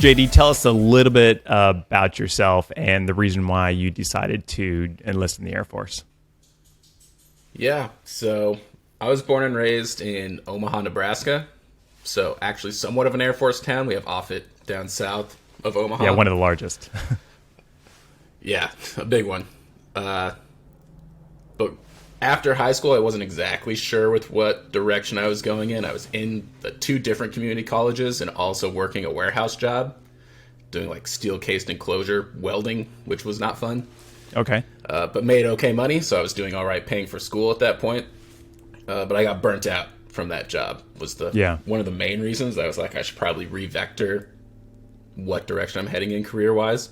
JD, tell us a little bit about yourself and the reason why you decided to enlist in the Air Force. Yeah, so I was born and raised in Omaha, Nebraska. So actually somewhat of an Air Force town. We have Offutt down south of Omaha. Yeah, one of the largest. Yeah, a big one. But after high school, I wasn't exactly sure with what direction I was going in. I was in the 2 different community colleges and also working a warehouse job, doing like steel-cased enclosure welding, which was not fun. Okay. But made okay money, so I was doing all right paying for school at that point. But I got burnt out from that job. Was one of the main reasons. I was like, I should probably re-vector what direction I'm heading in career-wise.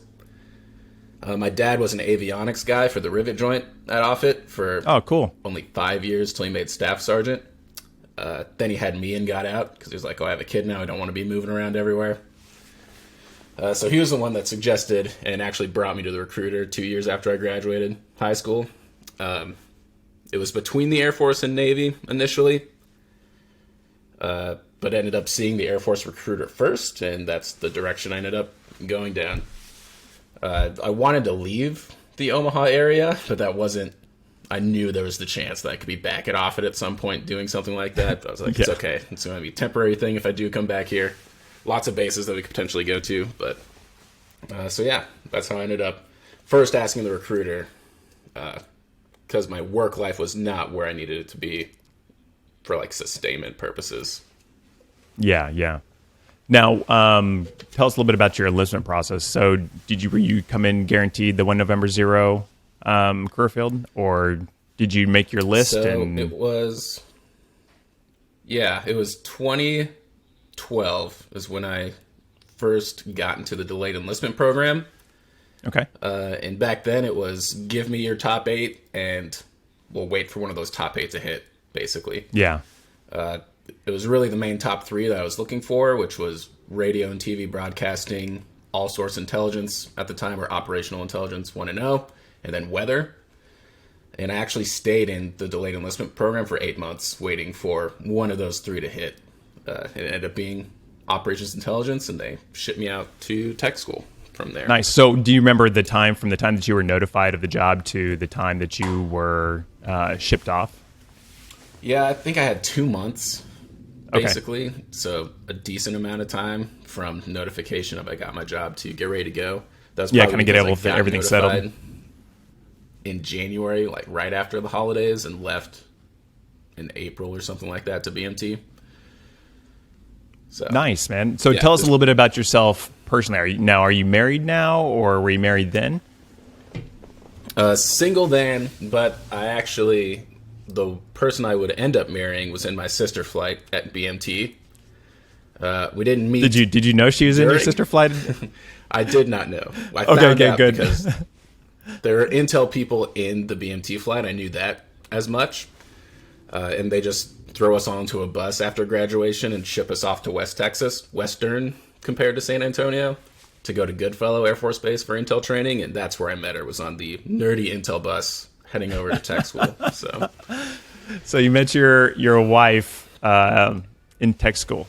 My dad was an avionics guy for the rivet joint at Offutt for only 5 years till he made staff sergeant. Then he had me and got out because he was like, I have a kid now. I don't want to be moving around everywhere. So he was the one that suggested and actually brought me to the recruiter 2 years after I graduated high school. It was between the Air Force and Navy initially, but ended up seeing the Air Force recruiter first, and that's the direction I ended up going down. I wanted to leave the Omaha area, but that wasn't... I knew there was the chance that I could be back at Offutt at some point doing something like that. But I was like, It's okay. It's going to be a temporary thing if I do come back here. Lots of bases that we could potentially go to. But so yeah, that's how I ended up first asking the recruiter because my work life was not where I needed it to be for like sustainment purposes. Yeah. Now, tell us a little bit about your enlistment process. So, were you come in guaranteed the 1 November 0 career field, or did you make your list? So it was 2012 is when I first got into the delayed enlistment program. Okay. And back then it was give me your top 8, and we'll wait for one of those top 8 to hit, basically. Yeah. It was really the main top 3 that I was looking for, which was radio and TV broadcasting, All Source Intelligence at the time, or Operational Intelligence 1 and 0, and then weather. And I actually stayed in the delayed enlistment program for 8 months, waiting for one of those 3 to hit. It ended up being Operations Intelligence, and they shipped me out to tech school from there. Nice. So do you remember the time from the time that you were notified of the job to the time that you were shipped off? Yeah, I think I had 2 months. Basically, Okay. So a decent amount of time from notification of I got my job to get ready to go. That was kind of get able to everything settled in January, like right after the holidays, and left in April or something like that to BMT. So nice, man. So tell us a little bit about yourself personally. Are you married now, or were you married then? Single then, but the person I would end up marrying was in my sister flight at BMT. We didn't meet. Did you know she was in your sister flight? I did not know. I found out good. Because there are intel people in the BMT flight. I knew that as much. And they just throw us onto a bus after graduation and ship us off to West Texas, Western compared to San Antonio, to go to Goodfellow Air Force Base for intel training. And that's where I met her, was on the nerdy intel bus heading over to tech school. So you met your wife in tech school.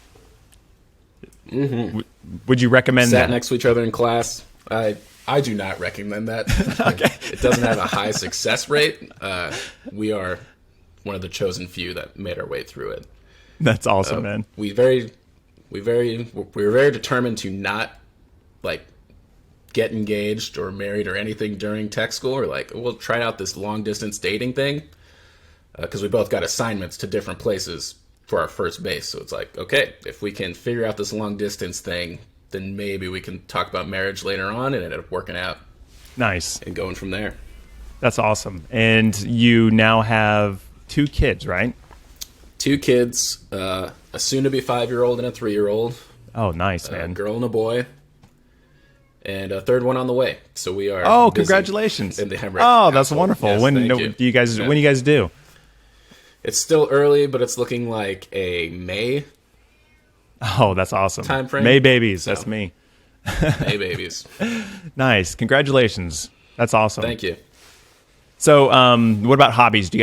Mm-hmm. Would you recommend that? Sat next to each other in class. I do not recommend that. Okay. It doesn't have a high success rate. We are one of the chosen few that made our way through it. That's awesome, man. We were very determined to not like get engaged or married or anything during tech school, or like we'll try out this long distance dating thing, because we both got assignments to different places for our first base. So it's like, okay, if we can figure out this long distance thing, then maybe we can talk about marriage later on, and it ended up working out. Nice. And going from there. That's awesome. And you now have 2 kids, right? 2 kids, a soon-to-be 5-year-old and a 3-year-old. Oh, nice, man. A girl and a boy. And a 3rd one on the way. So we are. Oh, congratulations! In the Hemmerich that's household. wonderful. Yes, When do you guys do? It's still early, but it's looking like a May. Oh, that's awesome. Time frame. May babies. That's me. May babies. Nice. Congratulations. That's awesome. Thank you. So, what about hobbies? Do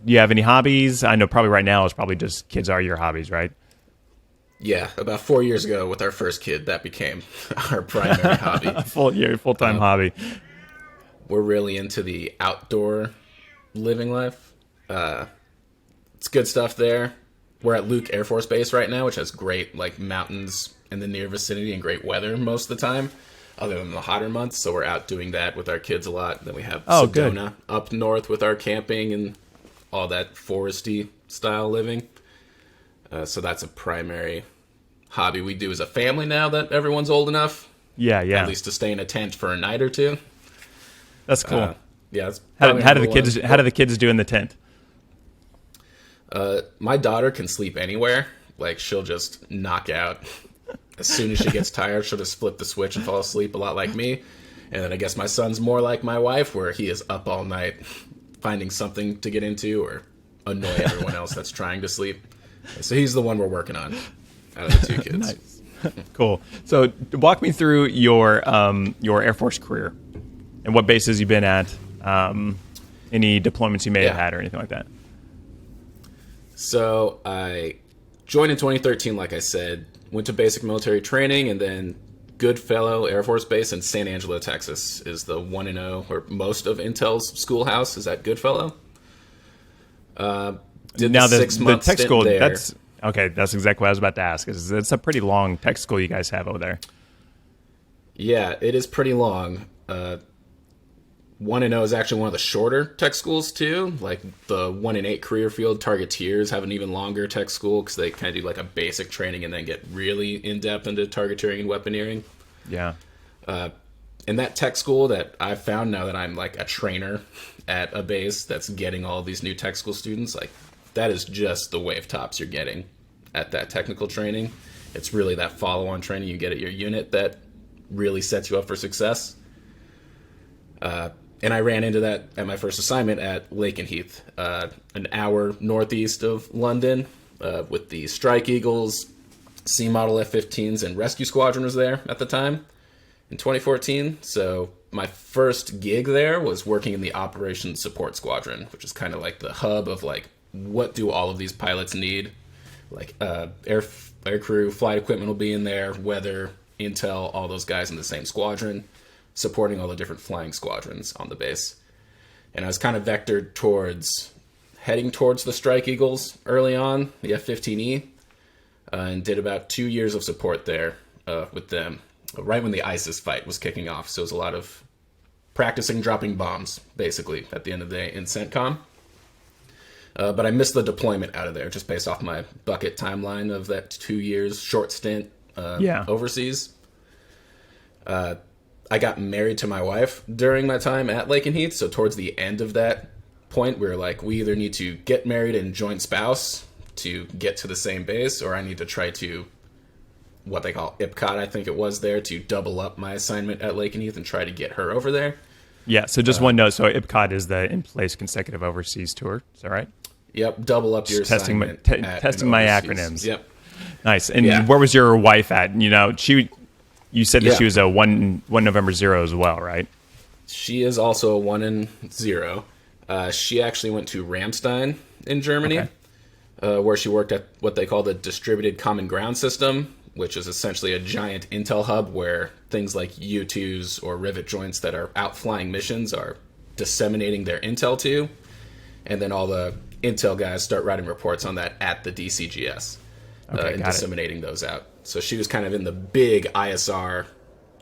you have any hobbies? I know probably right now it's probably just kids are your hobbies, right? Yeah, about 4 years ago with our first kid, that became our primary hobby. Full-time hobby. We're really into the outdoor living life. It's good stuff there. We're at Luke Air Force Base right now, which has great like mountains in the near vicinity and great weather most of the time, other than the hotter months. So we're out doing that with our kids a lot. Then we have Sedona up north with our camping and all that foresty style living. So that's a primary hobby we do as a family now that everyone's old enough. Yeah. At least to stay in a tent for a night or two. That's cool. Yeah. How do the kids do in the tent? My daughter can sleep anywhere. Like, she'll just knock out. As soon as she gets tired, she'll just flip the switch and fall asleep, a lot like me. And then I guess my son's more like my wife, where he is up all night finding something to get into or annoy everyone else that's trying to sleep. So he's the one we're working on out of the two kids. Nice. Cool. So walk me through your Air Force career and what bases you've been at, any deployments you may have had or anything like that. So I joined in 2013, like I said, went to basic military training, and then Goodfellow Air Force Base in San Angelo, Texas is the 1-0, or most of Intel's schoolhouse is at Goodfellow. Did now the the 6 month tech stint school, there. that's exactly what I was about to ask. It's a pretty long tech school you guys have over there. Yeah, it is pretty long. 1-0 is actually one of the shorter tech schools too. Like the 1-8 career field targeteers have an even longer tech school because they kind of do like a basic training and then get really in depth into targeteering and weaponeering. Yeah. And that tech school that I've found now that I'm like a trainer at a base that's getting all these new tech school students, like that is just the wave tops you're getting at that technical training. It's really that follow-on training you get at your unit that really sets you up for success. And I ran into that at my first assignment at Lakenheath, an hour northeast of London, with the Strike Eagles, C Model F-15s, and Rescue Squadron was there at the time in 2014. So my first gig there was working in the Operations Support Squadron, which is kind of like the hub of like, what do all of these pilots need? Like air crew, flight equipment will be in there, weather, intel, all those guys in the same squadron, supporting all the different flying squadrons on the base. And I was kind of vectored towards heading towards the Strike Eagles early on, the F-15E, and did about 2 years of support there with them, right when the ISIS fight was kicking off. So it was a lot of practicing dropping bombs, basically, at the end of the day in CENTCOM. But I missed the deployment out of there, just based off my bucket timeline of that 2 years short stint overseas. I got married to my wife during my time at Lakenheath, so towards the end of that point, we were like, we either need to get married and joint spouse to get to the same base, or I need to try to, what they call IPCOT, I think it was there, to double up my assignment at Lakenheath and try to get her over there. Yeah, so just one note. So IPCOT is the In-Place Consecutive Overseas Tour. Is that right? Yep, double up your assignment. Testing my acronyms. Yep. Nice. And where was your wife at? You know, you said that she was a 1 November 0 as well, right? She is also a 1-0. She actually went to Ramstein in Germany, where she worked at what they call the Distributed Common Ground System, which is essentially a giant intel hub where things like U-2s or rivet joints that are out flying missions are disseminating their intel to, and then all the intel guys start writing reports on that at the DCGS and disseminating those out. So she was kind of in the big ISR,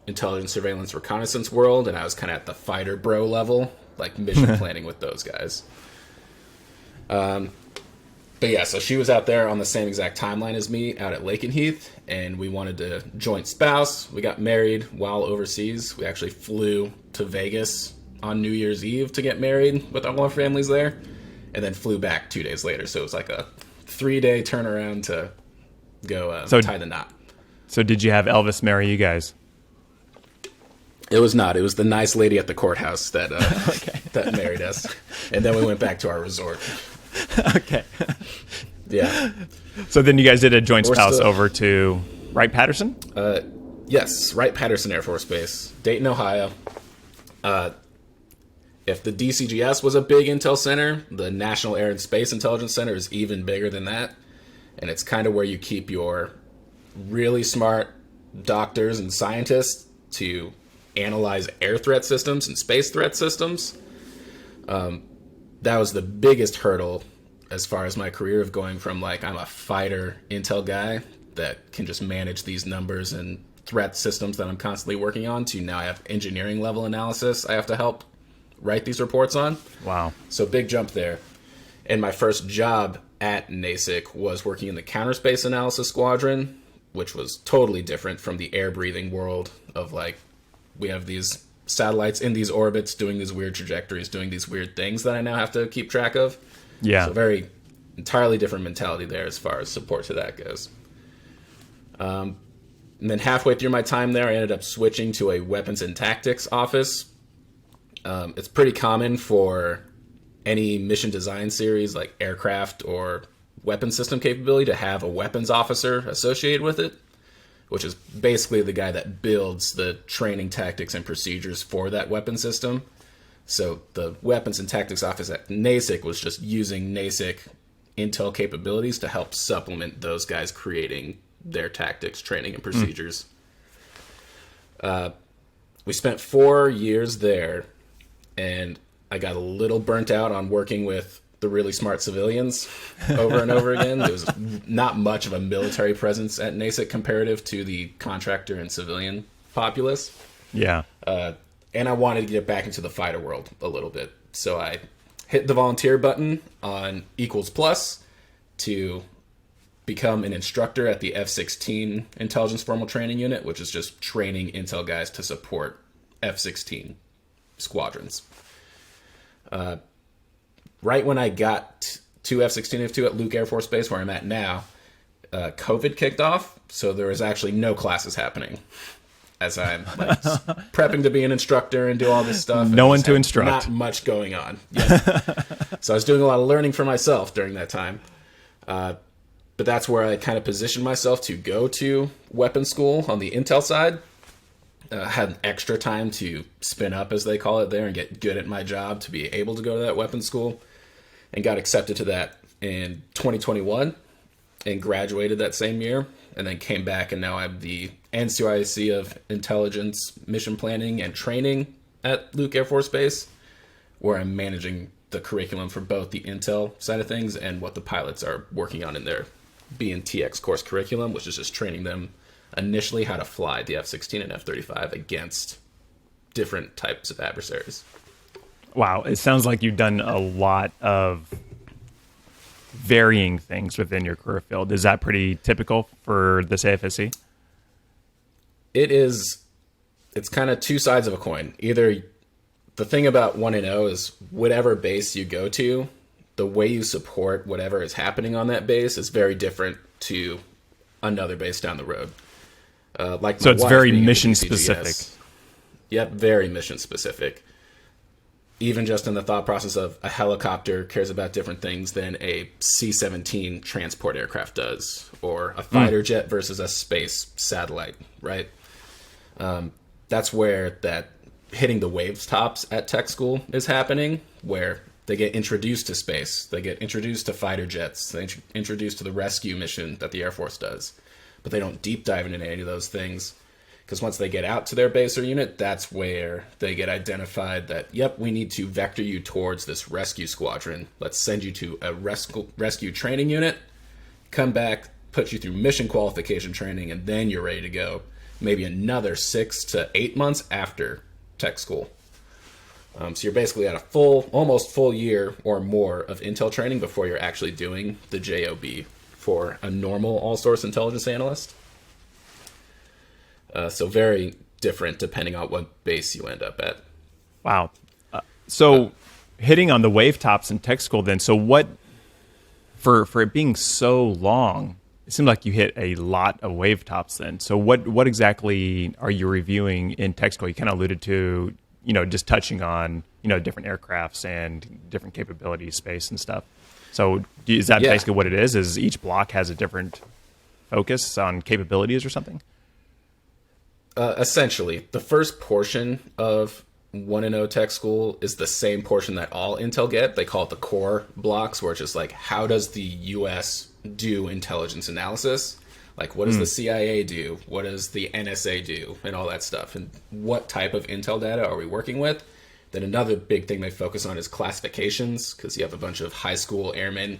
intelligence, surveillance, reconnaissance world, and I was kind of at the fighter bro level, like mission planning with those guys. But yeah, so she was out there on the same exact timeline as me out at Lakenheath, and we wanted to joint spouse. We got married while overseas. We actually flew to Vegas on New Year's Eve to get married with all our families there, and then flew back 2 days later. So it was like a 3-day turnaround to go tie the knot. So did you have Elvis marry you guys? It was not. It was the nice lady at the courthouse that that married us, and then we went back to our resort. Okay. Yeah. So then you guys did a joint spouse over to Wright-Patterson? Yes, Wright-Patterson Air Force Base, Dayton, Ohio. If the DCGS was a big intel center, the National Air and Space Intelligence Center is even bigger than that. And it's kind of where you keep your really smart doctors and scientists to analyze air threat systems and space threat systems. That was the biggest hurdle as far as my career, of going from like, I'm a fighter intel guy that can just manage these numbers and threat systems that I'm constantly working on, to now I have engineering level analysis I have to help write these reports on. Wow. So big jump there. And my first job at NASIC was working in the counterspace analysis squadron, which was totally different from the air breathing world of like, we have these satellites in these orbits doing these weird trajectories, doing these weird things that I now have to keep track of. Yeah. So very entirely different mentality there as far as support to that goes. And then halfway through my time there, I ended up switching to a weapons and tactics office. It's pretty common for any mission design series like aircraft or weapon system capability to have a weapons officer associated with it, which is basically the guy that builds the training tactics and procedures for that weapon system. So the weapons and tactics office at NASIC was just using NASIC intel capabilities to help supplement those guys creating their tactics, training, and procedures. We spent 4 years there, and I got a little burnt out on working with the really smart civilians over and over again. There was not much of a military presence at NASIC comparative to the contractor and civilian populace. Yeah. And I wanted to get back into the fighter world a little bit. So I hit the volunteer button on Equals+ to become an instructor at the F-16 Intelligence Formal Training Unit, which is just training intel guys to support F-16 squadrons. Right when I got to F-16 F2 at Luke Air Force Base, where I'm at now, COVID kicked off, so there was actually no classes happening as I'm like prepping to be an instructor and do all this stuff. No one to instruct. Not much going on. Yeah. So I was doing a lot of learning for myself during that time. But that's where I kind of positioned myself to go to weapons school on the intel side. Had extra time to spin up, as they call it there, and get good at my job to be able to go to that weapons school, and got accepted to that in 2021 and graduated that same year, and then came back, and now I'm the NCOIC of Intelligence Mission Planning and Training at Luke Air Force Base, where I'm managing the curriculum for both the intel side of things and what the pilots are working on in their B&TX course curriculum, which is just training them initially how to fly the F-16 and F-35 against different types of adversaries. Wow, it sounds like you've done a lot of varying things within your career field. Is that pretty typical for this AFSC? It is. It's kind of two sides of a coin. Either the thing about 1&0 is whatever base you go to, the way you support whatever is happening on that base is very different to another base down the road. So it's very mission specific. Yep, very mission specific. Even just in the thought process of a helicopter cares about different things than a C-17 transport aircraft does, or a fighter jet versus a space satellite, right? That's where that hitting the waves tops at tech school is happening, where they get introduced to space, they get introduced to fighter jets, they introduced to the rescue mission that the Air Force does. But they don't deep dive into any of those things, because once they get out to their base or unit, that's where they get identified that, yep, we need to vector you towards this rescue squadron. Let's send you to a rescue training unit, come back, put you through mission qualification training, and then you're ready to go. Maybe another 6 to 8 months after tech school. So you're basically at a almost full year or more of intel training before you're actually doing the JOB for a normal All Source Intelligence analyst. So very different depending on what base you end up at. Wow. So hitting on the wave tops in tech school then, so what, for it being so long, it seemed like you hit a lot of wave tops then. So what exactly are you reviewing in tech school? You kind of alluded to, just touching on, different aircrafts and different capabilities, space and stuff. So is that basically what it is? Is each block has a different focus on capabilities or something? Essentially, the first portion of 1&0 tech school is the same portion that all intel get. They call it the core blocks, where it's just like, how does the U.S. do intelligence analysis? Like, what does the CIA do? What does the NSA do? And all that stuff. And what type of intel data are we working with? Then another big thing they focus on is classifications, because you have a bunch of high school airmen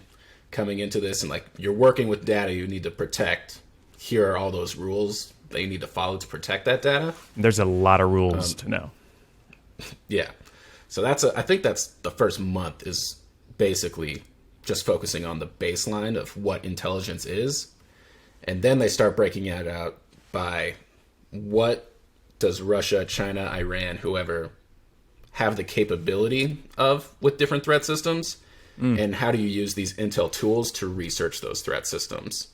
coming into this, and like, you're working with data you need to protect. Here are all those rules that you need to follow to protect that data. There's a lot of rules to know. Yeah. So I think that's the first month is basically just focusing on the baseline of what intelligence is. And then they start breaking it out by what does Russia, China, Iran, whoever have the capability of with different threat systems, and how do you use these intel tools to research those threat systems.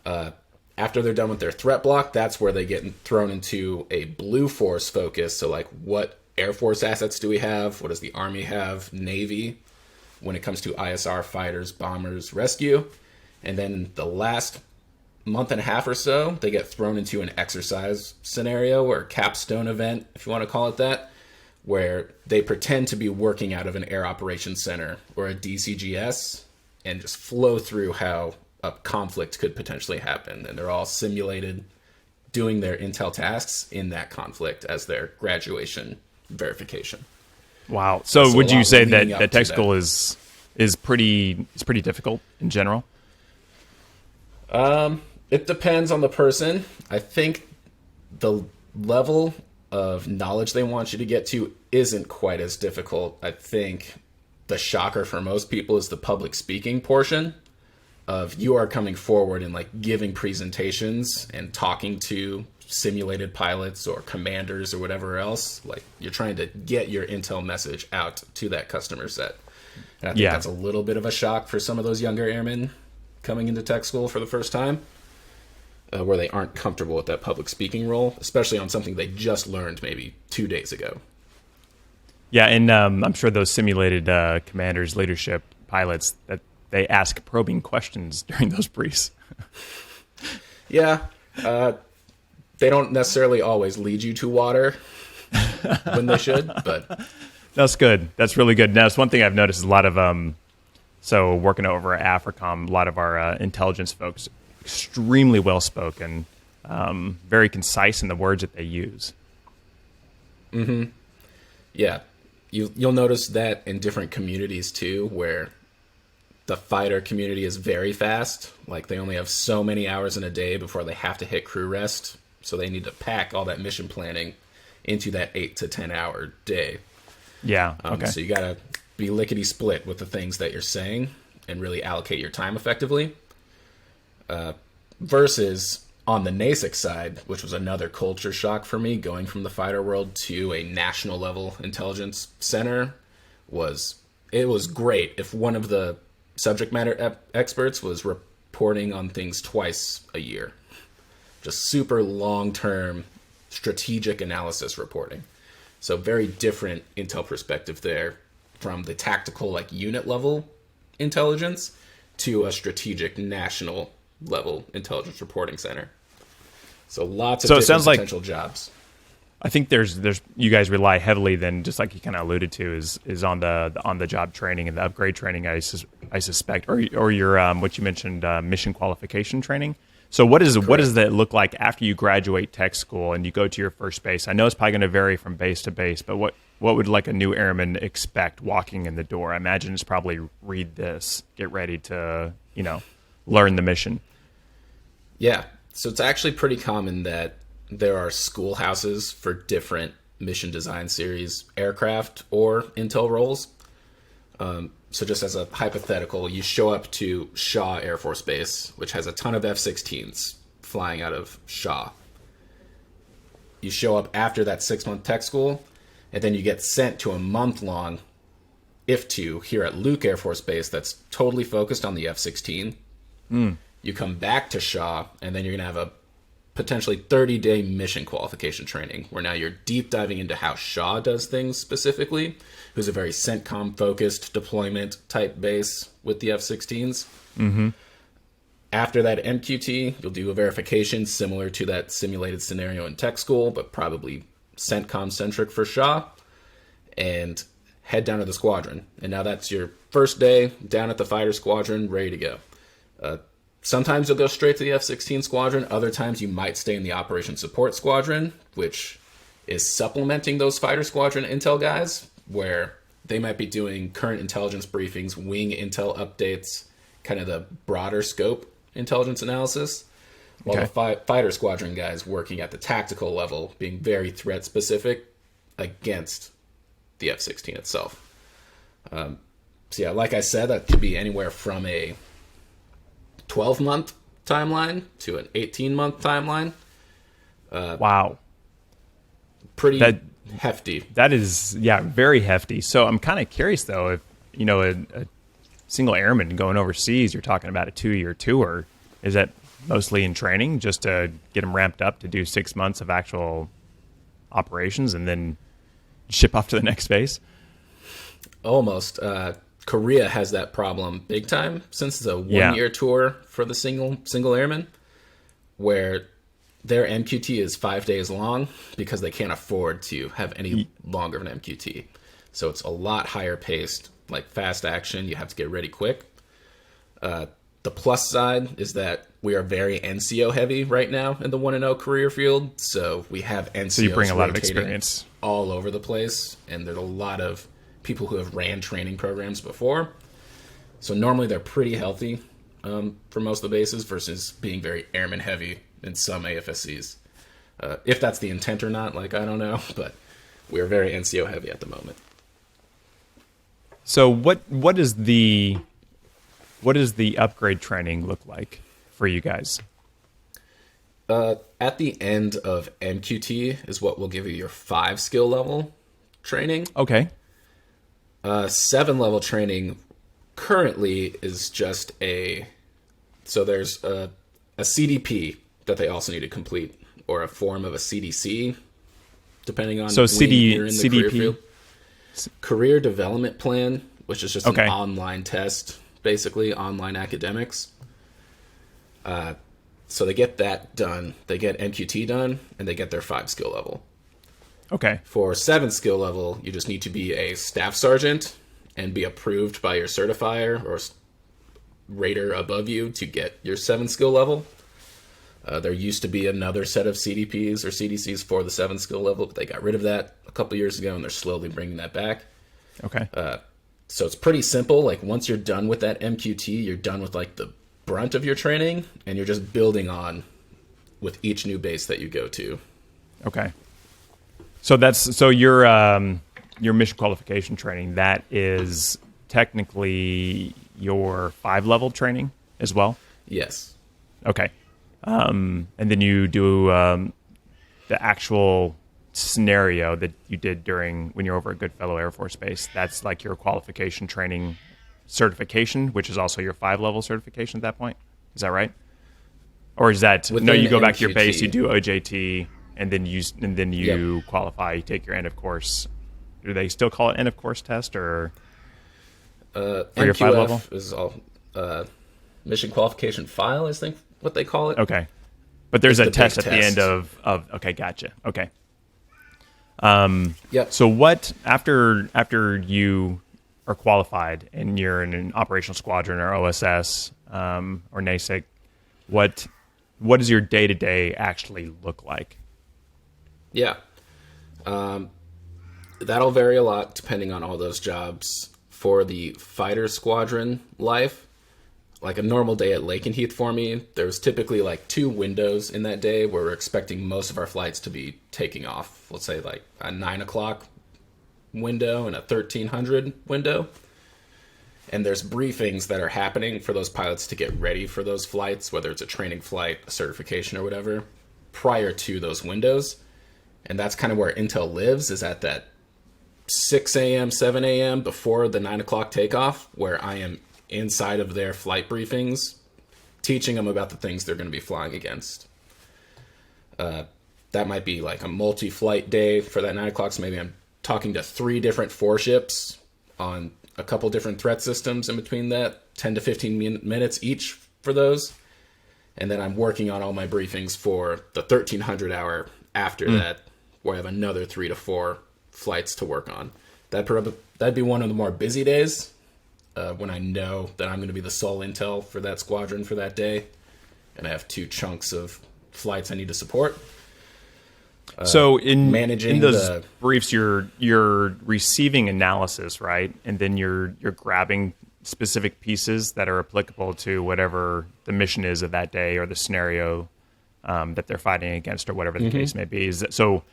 After they're done with their threat block, that's where they get thrown into a blue force focus. So like, what Air Force assets do we have? What does the Army have? Navy, when it comes to ISR, fighters, bombers, rescue. And then the last month and a half or so, they get thrown into an exercise scenario or capstone event, if you want to call it that, where they pretend to be working out of an air operations center or a DCGS and just flow through how a conflict could potentially happen. And they're all simulated doing their intel tasks in that conflict as their graduation verification. Wow. So would you say that tech school is pretty difficult in general? It depends on the person. I think the level of knowledge they want you to get to isn't quite as difficult. I think the shocker for most people is the public speaking portion of you are coming forward and like giving presentations and talking to simulated pilots or commanders or whatever else. Like, you're trying to get your intel message out to that customer set. And I think that's a little bit of a shock for some of those younger airmen coming into tech school for the first time, where they aren't comfortable with that public speaking role, especially on something they just learned maybe 2 days ago. Yeah, and I'm sure those simulated commanders, leadership, pilots, that they ask probing questions during those briefs. Yeah. They don't necessarily always lead you to water when they should, but... That's good. That's really good. Now, it's one thing I've noticed is a lot of, so working over at AFRICOM, a lot of our intelligence folks, extremely well-spoken, very concise in the words that they use. Mm-hmm. Yeah. You'll notice that in different communities, too, where the fighter community is very fast. Like, they only have so many hours in a day before they have to hit crew rest. So they need to pack all that mission planning into that 8 to 10 hour day. Yeah. Okay. So you got to be lickety split with the things that you're saying and really allocate your time effectively. Versus on the NASIC side, which was another culture shock for me, going from the fighter world to a national level intelligence center, it was great if one of the subject matter experts was reporting on things twice a year. Just super long-term strategic analysis reporting. So very different intel perspective there from the tactical, like, unit level intelligence to a strategic national level intelligence reporting center. So lots of different potential jobs. I think there's you guys rely heavily, then, just like you kind of alluded to, is on the job training and the upgrade training. I suspect, or your what you mentioned, mission qualification training. So what does that look like after you graduate tech school and you go to your first base? I know it's probably going to vary from base to base, but what would like a new airman expect walking in the door? I imagine it's probably read this, get ready to learn the mission. Yeah, so it's actually pretty common that there are schoolhouses for different mission design series, aircraft or intel roles. So just as a hypothetical, you show up to Shaw Air Force Base, which has a ton of F-16s flying out of Shaw. You show up after that 6-month tech school, and then you get sent to a month-long IF2 here at Luke Air Force Base that's totally focused on the F-16. You come back to Shaw, and then you're going to have a potentially 30-day mission qualification training, where now you're deep diving into how Shaw does things specifically, who's a very CENTCOM-focused deployment type base with the F-16s. Mm-hmm. After that MQT, you'll do a verification similar to that simulated scenario in tech school, but probably CENTCOM-centric for Shaw, and head down to the squadron. And now that's your first day down at the fighter squadron, ready to go. Sometimes you'll go straight to the F-16 squadron. Other times you might stay in the Operation Support Squadron, which is supplementing those fighter squadron intel guys, where they might be doing current intelligence briefings, wing intel updates, kind of the broader scope intelligence analysis, while the fighter squadron guys working at the tactical level, being very threat specific against the F-16 itself. So yeah, like I said, that could be anywhere from a 12-month timeline to an 18-month timeline. Wow. Pretty hefty. That is, very hefty. So I'm kind of curious, though, if, a single airman going overseas, you're talking about a 2-year tour. Is that mostly in training just to get them ramped up to do 6 months of actual operations and then ship off to the next base? Almost. Korea has that problem big time since it's a 1-year tour for the single airman, where their MQT is 5 days long because they can't afford to have any longer of an MQT. So it's a lot higher paced, like fast action. You have to get ready quick. The plus side is that we are very NCO heavy right now in the 1-0 career field. So we have NCOs so you bring a lot of experience all over the place. And there's a lot of people who have ran training programs before. So normally they're pretty healthy for most of the bases versus being very airman heavy in some AFSCs. If that's the intent or not, I don't know, but we're very NCO heavy at the moment. So what is the upgrade training look like for you guys? At the end of MQT is what will give you your 5 skill level training. Okay. 7 level training currently is just so there's a CDP that they also need to complete, or a form of a CDC, depending on you're in the career field. Career Development Plan, which is just an online test, basically online academics. So they get that done, they get MQT done, and they get their 5 skill level. Okay. For 7 skill level, you just need to be a staff sergeant and be approved by your certifier or rater above you to get your 7 skill level. There used to be another set of CDPs or CDCs for the 7 skill level, but they got rid of that a couple years ago, and they're slowly bringing that back. Okay. So it's pretty simple. Once you're done with that MQT, you're done with the brunt of your training, and you're just building on with each new base that you go to. Okay. So your mission qualification training, that is technically your 5-level training as well? Yes. Okay. And then you do the actual scenario that you did when you're over at Goodfellow Air Force Base. That's like your qualification training certification, which is also your 5-level certification at that point. Is that right? Or is that you go back to your base, you do OJT, and then you qualify, you take your end of course. Do they still call it end of course test, or for MQF your 5-level? Is all mission qualification file, I think what they call it. Okay. But there's a test at the end of okay, gotcha. Okay. Yep. So what after you are qualified and you're in an operational squadron or OSS or NASIC, what does your day-to-day actually look like? Yeah. That'll vary a lot depending on all those jobs. For the fighter squadron life, a normal day at Lakenheath for me, there's typically 2 windows in that day where we're expecting most of our flights to be taking off. Let's say a 9 o'clock window and a 1300 window. And there's briefings that are happening for those pilots to get ready for those flights, whether it's a training flight, a certification, or whatever, prior to those windows. And that's kind of where intel lives, is at that 6 a.m., 7 a.m. before the 9 o'clock takeoff, where I am inside of their flight briefings, teaching them about the things they're going to be flying against. That might be a multi-flight day for that 9 o'clock, so maybe I'm talking to 3 different 4-ships on a couple different threat systems in between that, 10 to 15 minutes each for those. And then I'm working on all my briefings for the 1300 hour after that, where I have another 3 to 4 flights to work on. That'd be one of the more busy days. when I know that I'm going to be the sole intel for that squadron for that day, and I have 2 chunks of flights I need to support. So in managing those briefs, you're receiving analysis, right? And then you're grabbing specific pieces that are applicable to whatever the mission is of that day or the scenario that they're fighting against, or whatever the case may be. So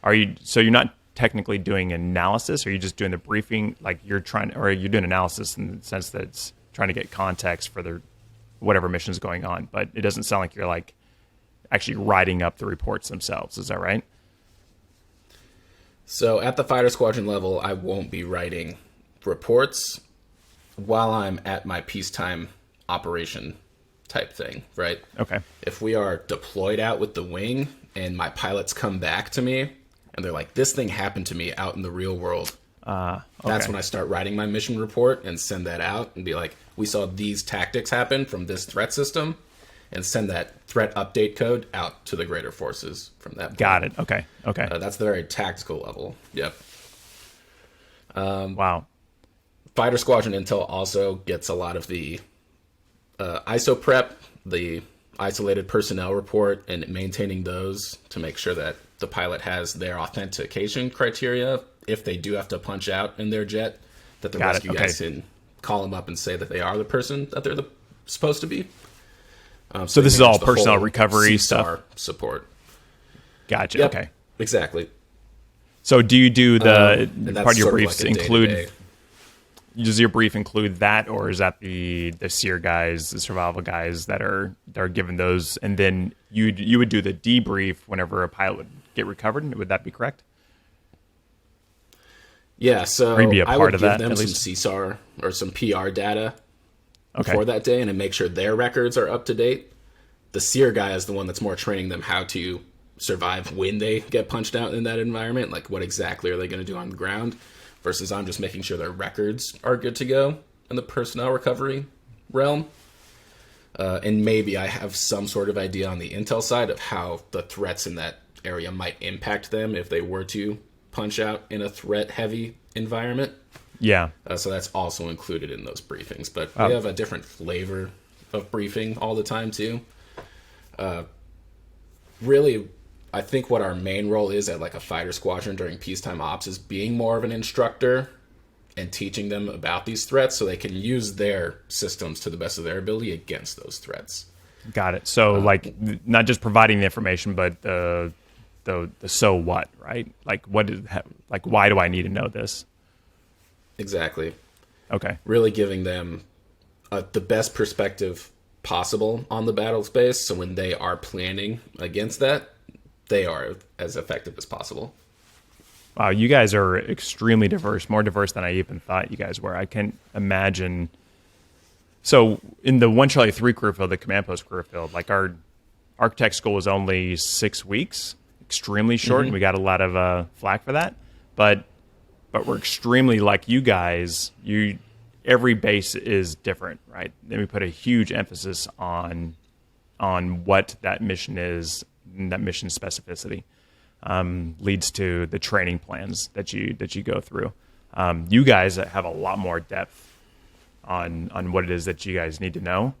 you're not technically doing analysis, or are you just doing the briefing? Like you're doing analysis in the sense that it's trying to get context for whatever mission is going on, but it doesn't sound like you're like actually writing up the reports themselves. Is that right? So at the fighter squadron level, I won't be writing reports while I'm at my peacetime operation type thing, right? Okay. If we are deployed out with the wing and my pilots come back to me and they're like, this thing happened to me out in the real world, that's when I start writing my mission report and send that out and be like, we saw these tactics happen from this threat system, and send that threat update code out to the greater forces from that point. Got it. Okay. That's the very tactical level. Yep. Wow. Fighter squadron intel also gets a lot of the ISO prep, the isolated personnel report, and maintaining those to make sure that the pilot has their authentication criteria if they do have to punch out in their jet, that the rescue guys can call them up and say that they are the person that they're supposed to be. So this is all personnel recovery CSAR support. Gotcha. Yep, okay. Exactly. So do you do the part of your briefs like include? day-to-day. Does your brief include that, or is that the SEER guys, the survival guys that are given those, and then you would do the debrief whenever a pilot would get recovered? Would that be correct? Yeah. So or be a part I would of give that, them at some least? CSAR or some PR data Okay. for that day, and then make sure their records are up to date. The SEER guy is the one that's more training them how to survive when they get punched out in that environment. Like, what exactly are they going to do on the ground? Versus I'm just making sure their records are good to go in the personnel recovery realm. And maybe I have some sort of idea on the intel side of how the threats in that area might impact them if they were to punch out in a threat-heavy environment. Yeah. So that's also included in those briefings. But we have a different flavor of briefing all the time, too. Really, I think what our main role is at like a fighter squadron during peacetime ops is being more of an instructor and teaching them about these threats so they can use their systems to the best of their ability against those threats. Got it. So like not just providing the information, but the so what, right? Like why do I need to know this? Exactly. Okay. Really giving them the best perspective possible on the battle space, so when they are planning against that, they are as effective as possible. Wow, you guys are extremely diverse, more diverse than I even thought you guys were. I can't imagine. So in the 1 Charlie 3 career field, the command post career field, like our architect school was only 6 weeks, extremely short, and we got a lot of flack for that. But we're extremely like you guys. Every base is different, right? Then we put a huge emphasis on what that mission is, and that mission specificity leads to the training plans that you go through. You guys have a lot more depth on what it is that you guys need to know.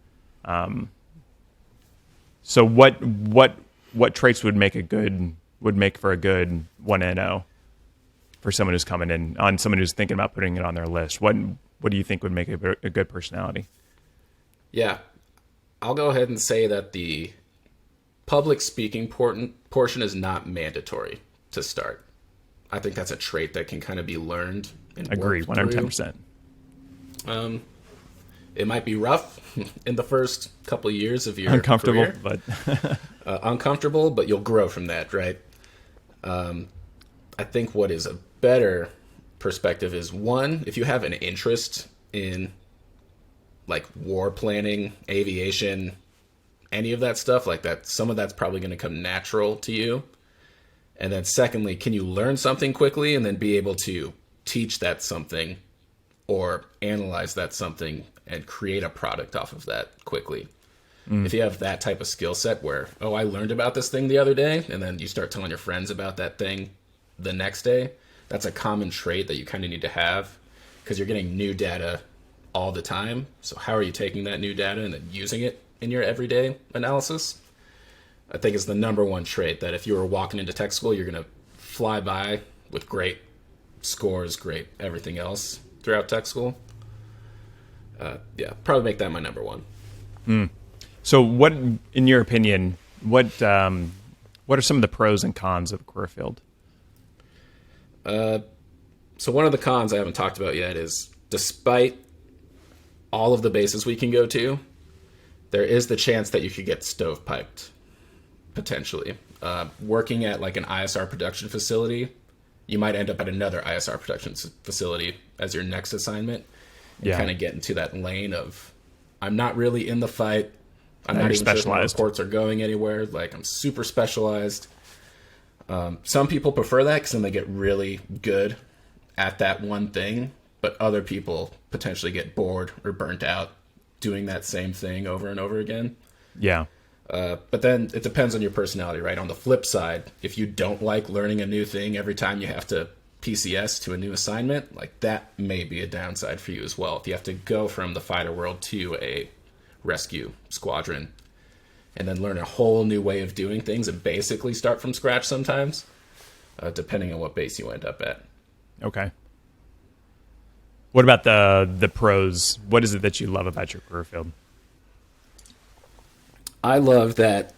So what traits would make for a good 1NO for someone who's coming in, on someone who's thinking about putting it on their list? What do you think would make a good personality? Yeah, I'll go ahead and say that the public speaking portion is not mandatory to start. I think that's a trait that can kind of be learned. And agree, 110%. It might be rough in the first couple of years of your uncomfortable, career. but uncomfortable, but you'll grow from that, right? I think what is a better perspective is, one, if you have an interest in like war planning, aviation, any of that stuff like that, some of that's probably going to come natural to you. And then secondly, can you learn something quickly and then be able to teach that something or analyze that something and create a product off of that quickly? If you have that type of skill set where, oh, I learned about this thing the other day, and then you start telling your friends about that thing the next day, that's a common trait that you kind of need to have, because you're getting new data all the time. So how are you taking that new data and then using it in your everyday analysis? I think is the number one trait that if you were walking into tech school, you're going to fly by with great scores, great everything else throughout tech school. Probably make that my number one. So what, in your opinion, what are some of the pros and cons of the career field? So one of the cons I haven't talked about yet is, despite all of the bases we can go to, there is the chance that you could get stovepiped, potentially. Working at like an ISR production facility, you might end up at another ISR production facility as your next assignment, and kind of get into that lane of, I'm not really in the fight. I'm not even sure if my reports are going anywhere. Like, I'm super specialized. Some people prefer that because then they get really good at that one thing, but other people potentially get bored or burnt out doing that same thing over and over again. Yeah. But then it depends on your personality, right? On the flip side, if you don't like learning a new thing every time you have to PCS to a new assignment, like that may be a downside for you as well. If you have to go from the fighter world to a rescue squadron and then learn a whole new way of doing things and basically start from scratch sometimes, depending on what base you end up at. Okay. What about the pros? What is it that you love about your career field? I love that,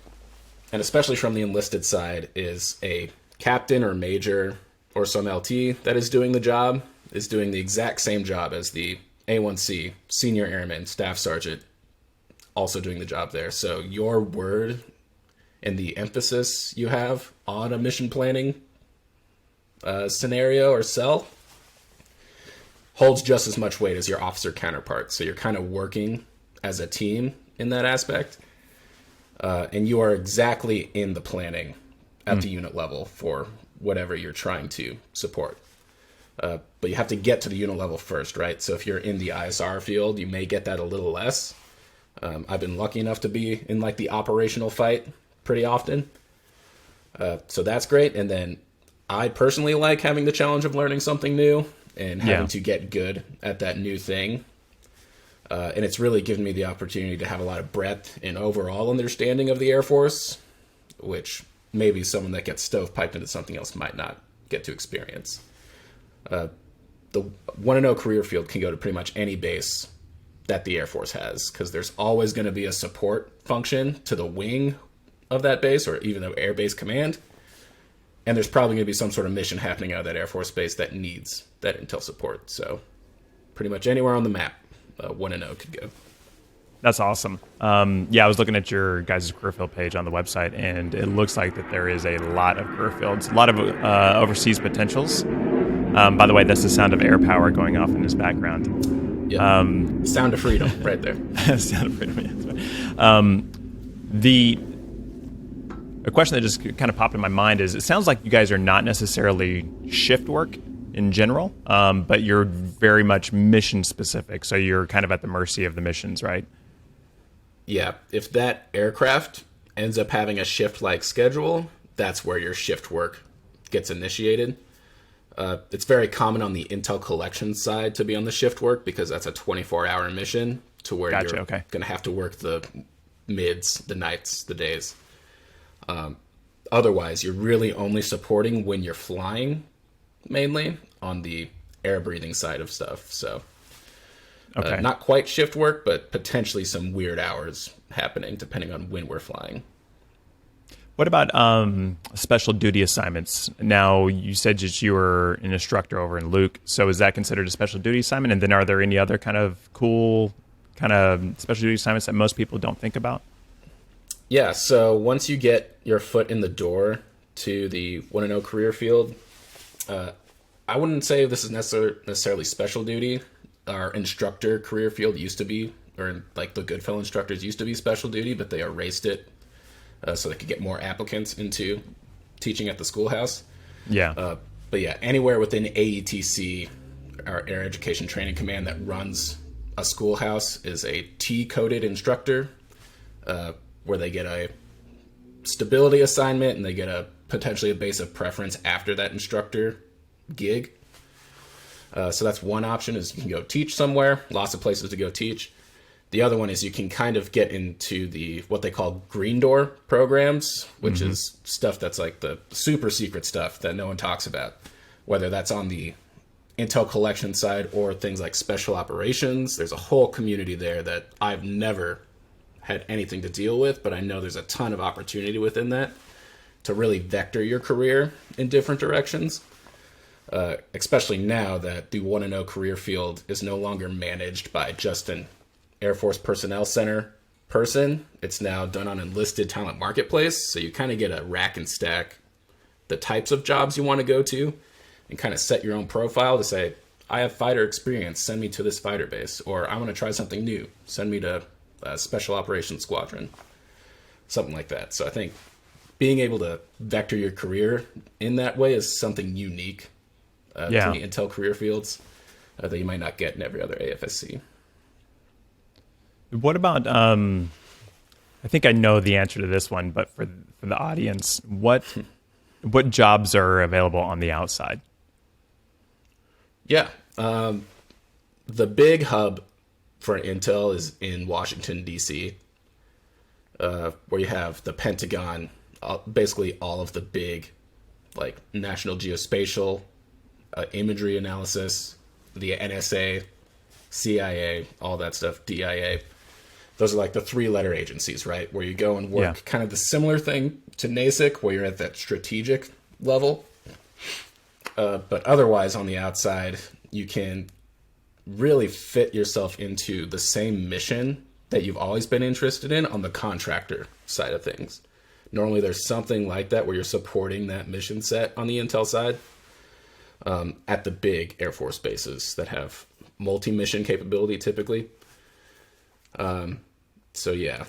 and especially from the enlisted side, is a captain or major or some LT that is doing the job, is doing the exact same job as the A1C, senior airman, staff sergeant, also doing the job there. So your word and the emphasis you have on a mission planning scenario or cell holds just as much weight as your officer counterpart. So you're kind of working as a team in that aspect. And you are exactly in the planning at the unit level for whatever you're trying to support. But you have to get to the unit level first, right? So if you're in the ISR field, you may get that a little less. I've been lucky enough to be in like the operational fight pretty often. So that's great. And then I personally like having the challenge of learning something new and having to get good at that new thing. And it's really given me the opportunity to have a lot of breadth and overall understanding of the Air Force, which maybe someone that gets stovepiped into something else might not get to experience. The 1-0 career field can go to pretty much any base that the Air Force has, because there's always going to be a support function to the wing of that base or even the Air Base Command. And there's probably going to be some sort of mission happening out of that Air Force base that needs that intel support. So pretty much anywhere on the map, 1-0 could go. That's awesome. I was looking at your guys' career field page on the website, and it looks like that there is a lot of career fields, a lot of overseas potentials. By the way, that's the sound of air power going off in his background. Yep. Sound of freedom right there. Sound of freedom, yeah. A question that just kind of popped in my mind is, it sounds like you guys are not necessarily shift work in general, but you're very much mission specific. So you're kind of at the mercy of the missions, right? Yeah. If that aircraft ends up having a shift-like schedule, that's where your shift work gets initiated. It's very common on the intel collection side to be on the shift work because that's a 24-hour mission to where you're going to have to work the mids, the nights, the days. Otherwise, you're really only supporting when you're flying, mainly on the air breathing side of stuff. So not quite shift work, but potentially some weird hours happening depending on when we're flying. What about special duty assignments? Now, you said that you were an instructor over in Luke, so is that considered a special duty assignment? And then are there any other kind of cool kind of special duty assignments that most people don't think about? Yeah, so once you get your foot in the door to the 1-0 career field, I wouldn't say this is necessarily special duty. Our instructor career field used to be, or like the Goodfellow instructors used to be special duty, but they erased it so they could get more applicants into teaching at the schoolhouse. Yeah. But yeah, anywhere within AETC, our Air Education Training Command that runs a schoolhouse, is a T-coded instructor, where they get a stability assignment and they get potentially a base of preference after that instructor gig. So that's one option, is you can go teach somewhere, lots of places to go teach. The other one is you can kind of get into the what they call green door programs, which is stuff that's like the super secret stuff that no one talks about, whether that's on the intel collection side or things like special operations. There's a whole community there that I've never had anything to deal with, but I know there's a ton of opportunity within that to really vector your career in different directions. Especially now that the 1-0 career field is no longer managed by just an Air Force Personnel Center person. It's now done on Enlisted Talent Marketplace. So you kind of get a rack and stack the types of jobs you want to go to and kind of set your own profile to say, I have fighter experience, send me to this fighter base. Or I want to try something new, send me to a Special Operations Squadron. Something like that. So I think being able to vector your career in that way is something unique to the intel career fields that you might not get in every other AFSC. What about, I think I know the answer to this one, but for the audience, what jobs are available on the outside? Yeah. The big hub for intel is in Washington, D.C., where you have the Pentagon, basically all of the big, like National Geospatial, imagery analysis, the NSA, CIA, all that stuff, DIA. Those are like the 3-letter agencies, right? Where you go and work kind of the similar thing to NASIC, where you're at that strategic level. But otherwise, on the outside, you can really fit yourself into the same mission that you've always been interested in on the contractor side of things. Normally, there's something like that where you're supporting that mission set on the intel side at the big Air Force bases that have multi-mission capability typically. So yeah,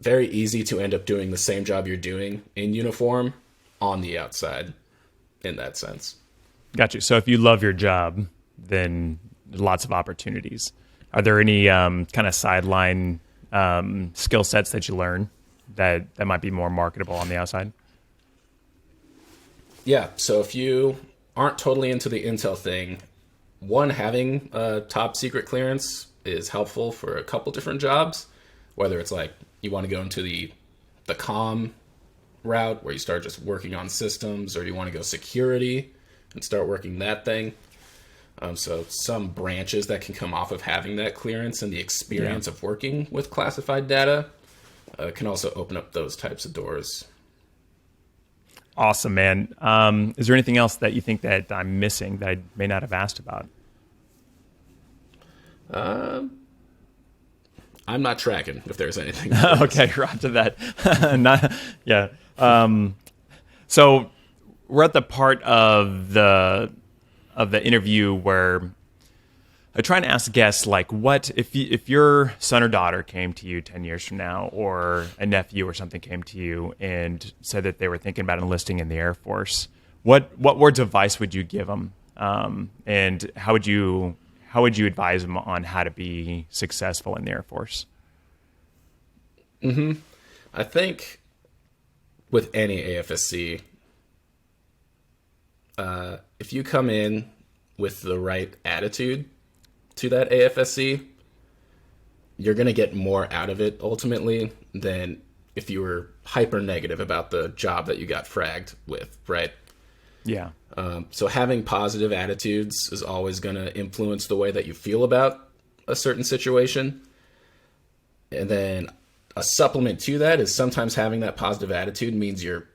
very easy to end up doing the same job you're doing in uniform on the outside in that sense. Got you. So if you love your job, then lots of opportunities. Are there any kind of sideline skill sets that you learn that might be more marketable on the outside? Yeah. So if you aren't totally into the intel thing, one, having a top secret clearance is helpful for a couple different jobs, whether it's like you want to go into the comm route where you start just working on systems, or you want to go security and start working that thing. So some branches that can come off of having that clearance and the experience of working with classified data can also open up those types of doors. Awesome, man. Is there anything else that you think that I'm missing that I may not have asked about? I'm not tracking if there's anything. Okay, right to that. So we're at the part of the interview where I try and ask guests, like, what if your son or daughter came to you 10 years from now, or a nephew or something came to you and said that they were thinking about enlisting in the Air Force, what words of advice would you give them, and how would you advise them on how to be successful in the Air Force? I think with any AFSC, if you come in with the right attitude to that AFSC, you're going to get more out of it ultimately than if you were hyper negative about the job that you got fragged with, right? Yeah. So having positive attitudes is always going to influence the way that you feel about a certain situation. And then a supplement to that is sometimes having that positive attitude means you're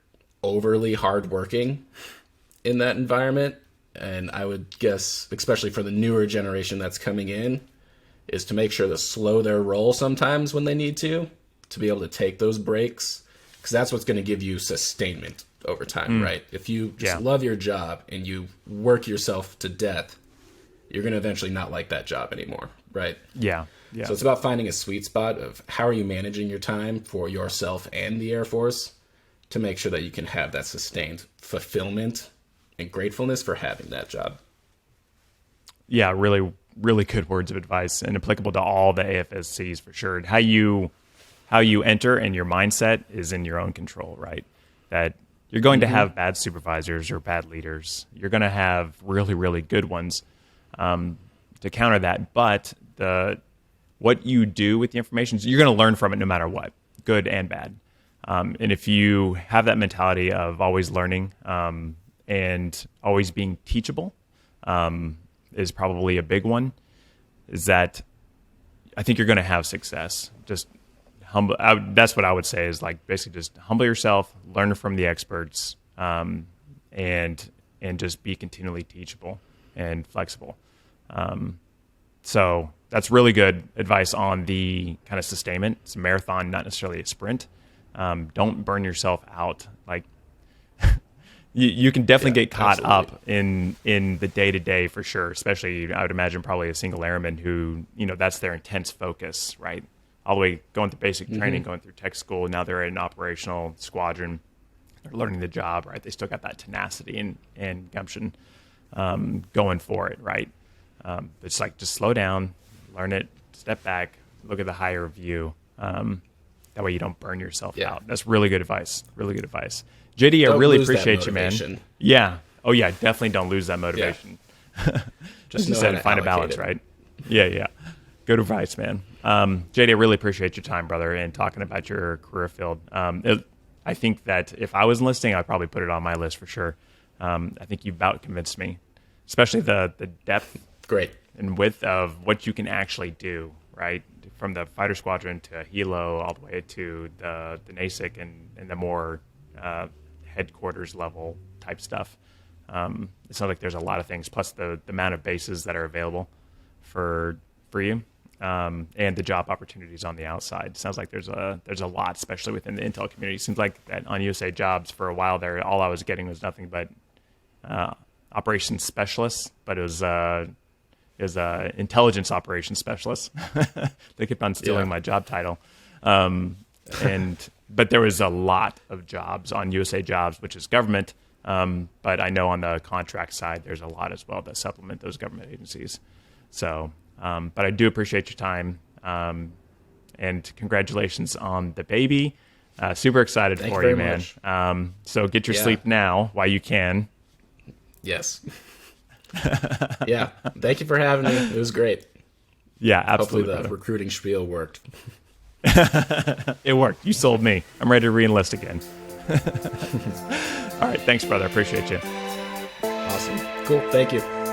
overly hardworking in that environment. And I would guess, especially for the newer generation that's coming in, is to make sure to slow their roll sometimes when they need to be able to take those breaks, because that's what's going to give you sustainment over time, right? If you just love your job and you work yourself to death, you're going to eventually not like that job anymore, right? Yeah. So it's about finding a sweet spot of how are you managing your time for yourself and the Air Force to make sure that you can have that sustained fulfillment and gratefulness for having that job. Yeah, really, really good words of advice, and applicable to all the AFSCs for sure. How you enter and your mindset is in your own control, right? That You're going to have bad supervisors or bad leaders. You're going to have really, really good ones to counter that. But what you do with the information, you're going to learn from it no matter what, good and bad. And if you have that mentality of always learning and always being teachable, is probably a big one, is that I think you're going to have success. Just humble. That's what I would say is like basically just humble yourself, learn from the experts, and just be continually teachable and flexible. So that's really good advice on the kind of sustainment. It's a marathon, not necessarily a sprint. Don't burn yourself out. Like you can definitely get caught up in the day-to-day for sure, especially I would imagine probably a single airman who, that's their intense focus, right? All the way going through basic training, going through tech school. Now they're in an operational squadron. They're learning the job, right? They still got that tenacity and gumption going for it, right? It's like just slow down, learn it, step back, look at the higher view. That way you don't burn yourself out. That's really good advice. Really good advice. JD, I really appreciate you, man. Yeah. Oh, yeah. Definitely don't lose that motivation. Yeah. Just you said, find a balance, right? Yeah. Good advice, man. JD, I really appreciate your time, brother, and talking about your career field. I think that if I was enlisting, I'd probably put it on my list for sure. I think you about convinced me, especially the depth and width of what you can actually do, right? From the fighter squadron to helo all the way to the NASIC and the more headquarters level type stuff. It sounds like there's a lot of things, plus the amount of bases that are available for you, and the job opportunities on the outside. It sounds like there's a lot, especially within the intel community. It seems like that on USA Jobs for a while there, all I was getting was nothing but operations specialists, but it was intelligence operations specialist. They kept on stealing my job title. But there was a lot of jobs on USA Jobs, which is government. But I know on the contract side, there's a lot as well that supplement those government agencies. So, but I do appreciate your time. And congratulations on the baby. Super excited for you, man. So get your sleep now while you can. Yes. Yeah. Thank you for having me. It was great. Yeah, absolutely. Hopefully the recruiting spiel worked. It worked. You sold me. I'm ready to re-enlist again. All right. Thanks, brother. I appreciate you. Awesome. Cool. Thank you.